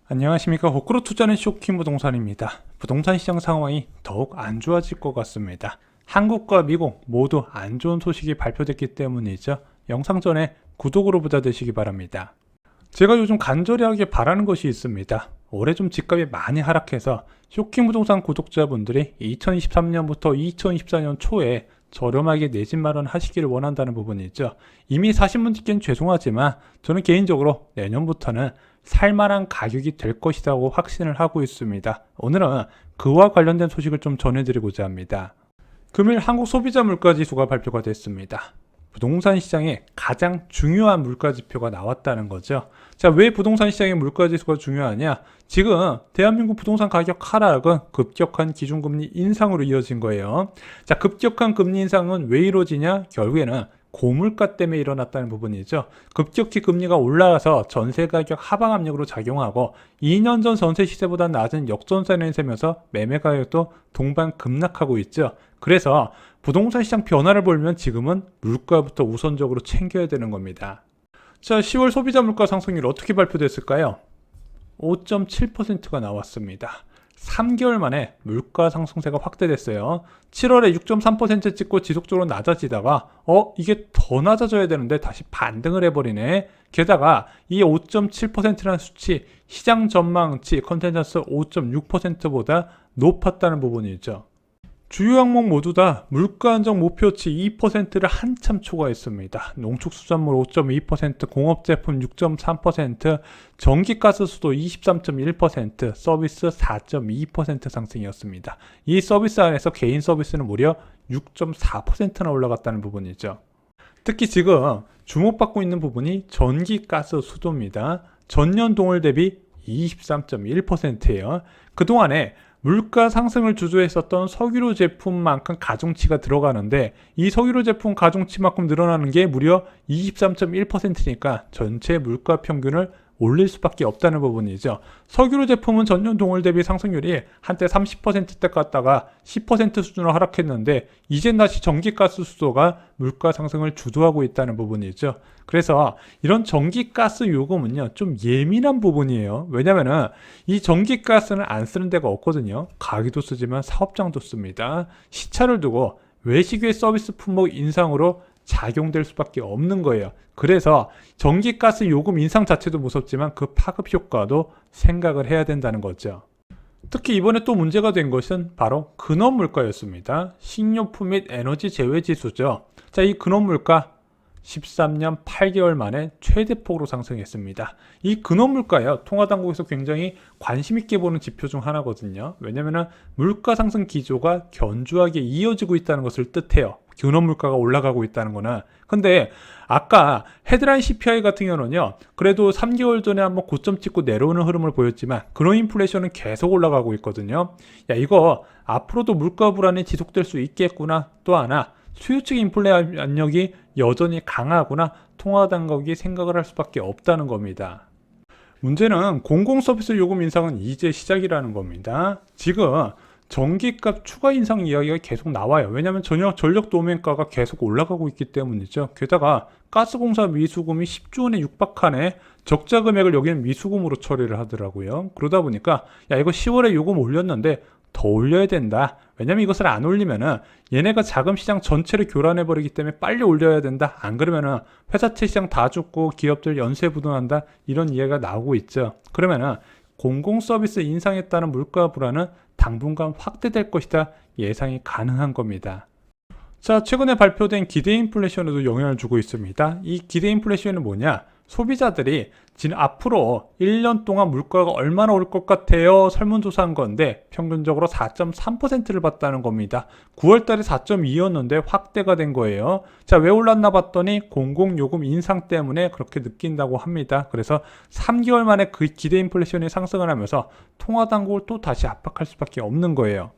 안녕하십니까. 호크로 투자는 쇼킹 부동산입니다. 부동산 시장 상황이 더욱 안 좋아질 것 같습니다. 한국과 미국 모두 안 좋은 소식이 발표됐기 때문이죠. 영상 전에 구독으로 부자 되시기 바랍니다. 제가 요즘 간절하게 바라는 것이 있습니다. 올해 좀 집값이 많이 하락해서 쇼킹 부동산 구독자분들이 2023년부터 2024년 초에 저렴하게 내 집 마련하시기를 원한다는 부분이죠. 이미 사신 분들께는 죄송하지만 저는 개인적으로 내년부터는 살만한 가격이 될 것이라고 확신을 하고 있습니다. 오늘은 그와 관련된 소식을 좀 전해드리고자 합니다. 금일 한국 소비자 물가지수가 발표가 됐습니다. 부동산 시장에 가장 중요한 물가지표가 나왔다는 거죠. 자, 왜 부동산 시장의 물가지수가 중요하냐? 지금 대한민국 부동산 가격 하락은 급격한 기준금리 인상으로 이어진 거예요. 자, 급격한 금리 인상은 왜 이루어지냐? 결국에는 고물가 때문에 일어났다는 부분이죠. 급격히 금리가 올라가서 전세 가격 하방 압력으로 작용하고 2년 전 전세 시세보다 낮은 역전세를 내세면서 매매 가격도 동반 급락하고 있죠. 그래서 부동산 시장 변화를 보려면 지금은 물가부터 우선적으로 챙겨야 되는 겁니다. 자, 10월 소비자 물가 상승률 어떻게 발표됐을까요? 5.7%가 나왔습니다. 3개월 만에 물가 상승세가 확대됐어요. 7월에 6.3% 찍고 지속적으로 낮아지다가 이게 더 낮아져야 되는데 다시 반등을 해버리네. 게다가 이 5.7%라는 수치 시장 전망치 컨센서스 5.6%보다 높았다는 부분이죠. 주요 항목 모두 다 물가 안정 목표치 2%를 한참 초과했습니다. 농축수산물 5.2%, 공업제품 6.3%, 전기가스 수도 23.1%, 서비스 4.2% 상승이었습니다. 이 서비스 안에서 개인 서비스는 무려 6.4%나 올라갔다는 부분이죠. 특히 지금 주목받고 있는 부분이 전기가스 수도입니다. 전년 동월 대비 23.1%예요. 그동안에 물가 상승을 주도했었던 석유로 제품만큼 가중치가 들어가는데 이 석유로 제품 가중치만큼 늘어나는 게 무려 23.1%니까 전체 물가 평균을 올릴 수밖에 없다는 부분이죠. 석유로 제품은 전년 동월 대비 상승률이 한때 30%대 갔다가 10% 수준으로 하락했는데 이젠 다시 전기가스 수도가 물가 상승을 주도하고 있다는 부분이죠. 그래서 이런 전기가스 요금은요 좀 예민한 부분이에요. 왜냐면은 이 전기가스는 안 쓰는 데가 없거든요. 가게도 쓰지만 사업장도 씁니다. 시차를 두고 외식외 서비스 품목 인상으로 작용될 수밖에 없는 거예요. 그래서 전기가스 요금 인상 자체도 무섭지만 그 파급 효과도 생각을 해야 된다는 거죠. 특히 이번에 또 문제가 된 것은 바로 근원물가였습니다. 식료품 및 에너지 제외지수죠. 자, 이 근원물가 13년 8개월 만에 최대폭으로 상승했습니다. 이 근원물가요, 통화당국에서 굉장히 관심있게 보는 지표 중 하나거든요. 왜냐하면 물가 상승 기조가 견조하게 이어지고 있다는 것을 뜻해요. 근원물가가 올라가고 있다는 거는. 근데 아까 헤드라인 CPI 같은 경우는요, 그래도 3개월 전에 한번 고점 찍고 내려오는 흐름을 보였지만 근원 인플레이션은 계속 올라가고 있거든요. 야, 이거 앞으로도 물가 불안이 지속될 수 있겠구나. 또 하나, 수요 측 인플레 압력이 여전히 강하구나. 통화당국이 생각을 할 수밖에 없다는 겁니다. 문제는 공공서비스 요금 인상은 이제 시작이라는 겁니다. 지금 전기값 추가 인상 이야기가 계속 나와요. 왜냐하면 전력 도면가가 계속 올라가고 있기 때문이죠. 게다가 가스공사 미수금이 10조 원에 육박하네. 적자 금액을 여기는 미수금으로 처리를 하더라고요. 그러다 보니까 야, 이거 10월에 요금 올렸는데 더 올려야 된다. 왜냐면 이것을 안 올리면은 얘네가 자금 시장 전체를 교란해 버리기 때문에 빨리 올려야 된다. 안 그러면은 회사채 시장 다 죽고 기업들 연쇄 부도난다. 이런 이야기가 나오고 있죠. 그러면은 공공 서비스 인상에 따른 물가 불안은 당분간 확대될 것이다. 예상이 가능한 겁니다. 자, 최근에 발표된 기대 인플레이션에도 영향을 주고 있습니다. 이 기대 인플레이션은 뭐냐? 소비자들이 지금 앞으로 1년 동안 물가가 얼마나 올 것 같아요? 설문조사한 건데 평균적으로 4.3%를 봤다는 겁니다. 9월달에 4.2였는데 확대가 된 거예요. 자, 왜 올랐나 봤더니 공공요금 인상 때문에 그렇게 느낀다고 합니다. 그래서 3개월 만에 그 기대 인플레이션이 상승을 하면서 통화당국을 또 다시 압박할 수밖에 없는 거예요.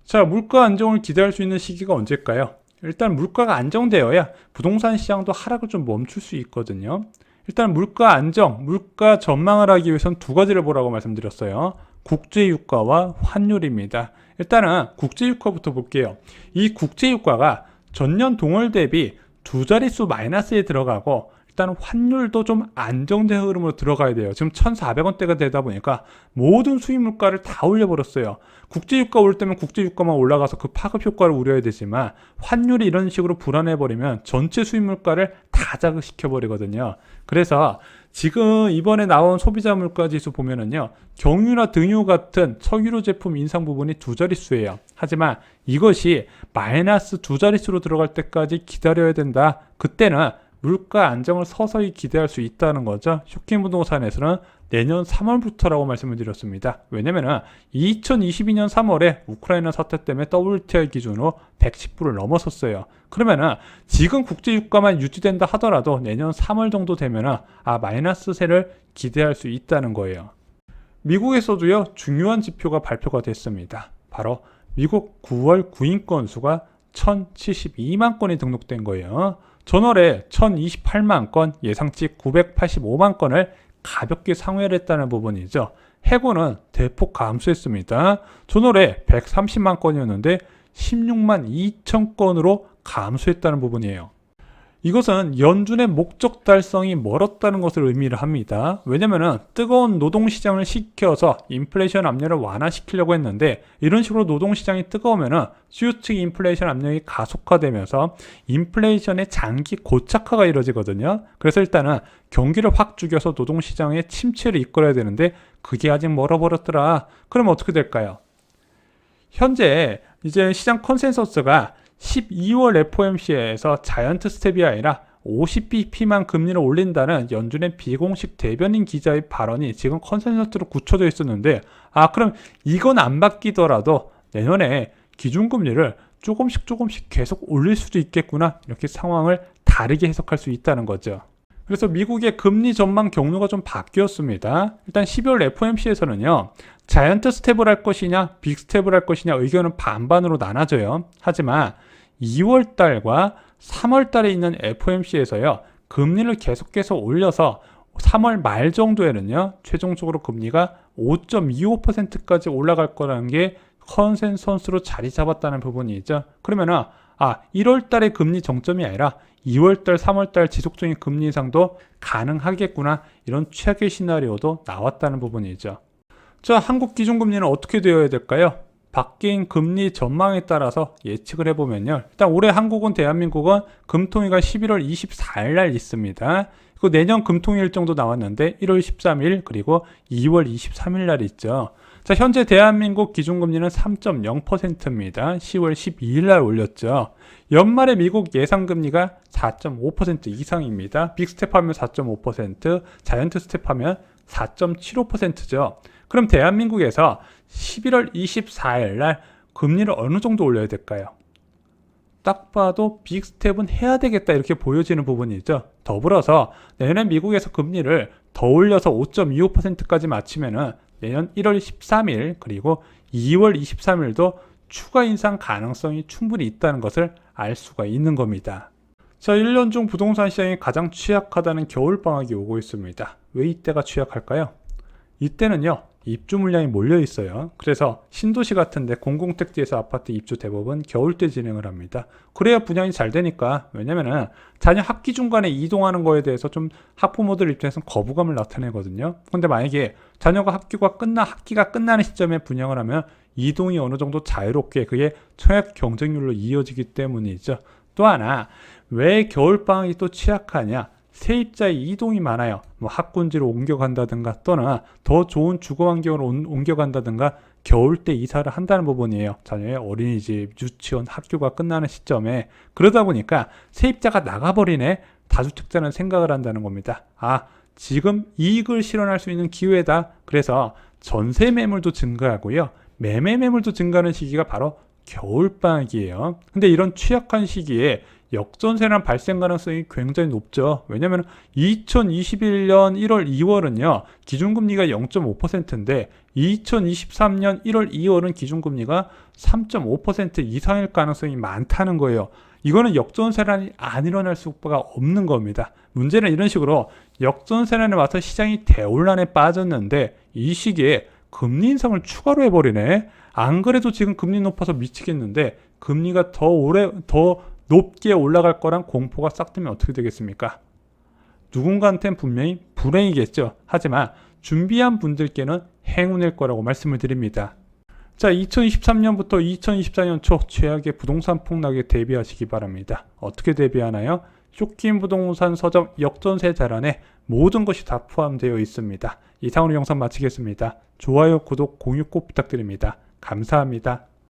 자, 물가 안정을 기대할 수 있는 시기가 언제일까요? 일단 물가가 안정되어야 부동산 시장도 하락을 좀 멈출 수 있거든요. 일단 물가 안정, 물가 전망을 하기 위해서는 두 가지를 보라고 말씀드렸어요. 국제유가와 환율입니다. 일단은 국제유가부터 볼게요. 이 국제유가가 전년 동월 대비 두 자릿수 마이너스에 들어가고 일단 환율도 좀 안정된 흐름으로 들어가야 돼요. 지금 1,400원대가 되다 보니까 모든 수입 물가를 다 올려버렸어요. 국제유가 오를 때면 국제유가만 올라가서 그 파급 효과를 우려야 되지만 환율이 이런 식으로 불안해버리면 전체 수입 물가를 다 자극시켜버리거든요. 그래서 지금 이번에 나온 소비자 물가 지수 보면은요, 경유나 등유 같은 석유류 제품 인상 부분이 두 자릿수예요. 하지만 이것이 마이너스 두 자릿수로 들어갈 때까지 기다려야 된다. 그때는 물가 안정을 서서히 기대할 수 있다는 거죠. 쇼킹부동산에서는 내년 3월부터라고 말씀을 드렸습니다. 왜냐면은 2022년 3월에 우크라이나 사태 때문에 WTI 기준으로 110불을 넘었었어요. 그러면은 지금 국제유가만 유지된다 하더라도 내년 3월 정도 되면은 마이너스세를 기대할 수 있다는 거예요. 미국에서도요, 중요한 지표가 발표가 됐습니다. 바로 미국 9월 구인 건수가 1,072만 건이 등록된 거예요. 전월에 1,028만 건, 예상치 985만 건을 가볍게 상회를 했다는 부분이죠. 해고는 대폭 감소했습니다. 전월에 130만 건이었는데 16만 2천 건으로 감소했다는 부분이에요. 이것은 연준의 목적 달성이 멀었다는 것을 의미를 합니다. 왜냐면은 뜨거운 노동시장을 식혀서 인플레이션 압력을 완화시키려고 했는데 이런 식으로 노동시장이 뜨거우면은 수요 측 인플레이션 압력이 가속화되면서 인플레이션의 장기 고착화가 이루어지거든요. 그래서 일단은 경기를 확 죽여서 노동시장의 침체를 이끌어야 되는데 그게 아직 멀어버렸더라. 그러면 어떻게 될까요? 현재 이제 시장 컨센서스가 12월 FOMC에서 자이언트 스텝이 아니라 50bp만 금리를 올린다는 연준의 비공식 대변인 기자의 발언이 지금 컨센서스로 굳혀져 있었는데 그럼 이건 안 바뀌더라도 내년에 기준금리를 조금씩 계속 올릴 수도 있겠구나, 이렇게 상황을 다르게 해석할 수 있다는 거죠. 그래서 미국의 금리 전망 경로가 좀 바뀌었습니다. 일단 12월 FOMC에서는요, 자이언트 스텝을 할 것이냐 빅 스텝을 할 것이냐 의견은 반반으로 나눠져요. 하지만 2월 달과 3월 달에 있는 FOMC에서요, 금리를 계속해서 올려서 3월 말 정도에는요, 최종적으로 금리가 5.25%까지 올라갈 거라는 게 컨센서스로 자리 잡았다는 부분이죠. 그러면은 1월 달의 금리 정점이 아니라 2월 달, 3월 달 지속적인 금리 인상도 가능하겠구나, 이런 최악의 시나리오도 나왔다는 부분이죠. 자, 한국 기준금리는 어떻게 되어야 될까요? 바뀐 금리 전망에 따라서 예측을 해보면요, 일단 올해 한국은, 대한민국은 금통위가 11월 24일 날 있습니다. 그리고 내년 금통위 일정도 나왔는데 1월 13일 그리고 2월 23일 날 있죠. 자, 현재 대한민국 기준금리는 3.0%입니다. 10월 12일 날 올렸죠. 연말에 미국 예상금리가 4.5% 이상입니다. 빅스텝하면 4.5%, 자이언트 스텝하면 4.75%죠. 그럼 대한민국에서 11월 24일 날 금리를 어느 정도 올려야 될까요? 딱 봐도 빅스텝은 해야 되겠다, 이렇게 보여지는 부분이죠. 더불어서 내년 미국에서 금리를 더 올려서 5.25%까지 맞추면은 내년 1월 13일 그리고 2월 23일도 추가 인상 가능성이 충분히 있다는 것을 알 수가 있는 겁니다. 자, 1년 중 부동산 시장이 가장 취약하다는 겨울방학이 오고 있습니다. 왜 이때가 취약할까요? 이때는요, 입주 물량이 몰려 있어요. 그래서 신도시 같은데 공공택지에서 아파트 입주 대부분 겨울 때 진행을 합니다. 그래야 분양이 잘 되니까. 왜냐면은 자녀 학기 중간에 이동하는 거에 대해서 좀 학부모들 입장에서는 거부감을 나타내거든요. 근데 만약에 자녀가 학기가 끝나는 시점에 분양을 하면 이동이 어느 정도 자유롭게, 그게 청약 경쟁률로 이어지기 때문이죠. 또 하나, 왜 겨울방학이 또 취약하냐? 세입자의 이동이 많아요. 학군지로 옮겨간다든가 또는 더 좋은 주거 환경으로 옮겨간다든가 겨울 때 이사를 한다는 부분이에요. 자녀의 어린이집, 유치원, 학교가 끝나는 시점에. 그러다 보니까 세입자가 나가버리네, 다주택자는 생각을 한다는 겁니다. 지금 이익을 실현할 수 있는 기회다. 그래서 전세 매물도 증가하고요, 매매 매물도 증가하는 시기가 바로 겨울방학이에요. 근데 이런 취약한 시기에 역전세란 발생 가능성이 굉장히 높죠. 왜냐하면 2021년 1월, 2월은요, 기준금리가 0.5%인데 2023년 1월, 2월은 기준금리가 3.5% 이상일 가능성이 많다는 거예요. 이거는 역전세란이 안 일어날 수가 없는 겁니다. 문제는 이런 식으로 역전세란에 와서 시장이 대혼란에 빠졌는데 이 시기에 금리 인상을 추가로 해버리네. 안 그래도 지금 금리 높아서 미치겠는데 금리가 더 높게 올라갈 거란 공포가 싹 트면 어떻게 되겠습니까? 누군가한테는 분명히 불행이겠죠. 하지만 준비한 분들께는 행운일 거라고 말씀을 드립니다. 자, 2023년부터 2024년 초 최악의 부동산 폭락에 대비하시기 바랍니다. 어떻게 대비하나요? 쇼킹 부동산 서점 역전세 자란에 모든 것이 다 포함되어 있습니다. 이상으로 영상 마치겠습니다. 좋아요, 구독, 공유 꼭 부탁드립니다. 감사합니다.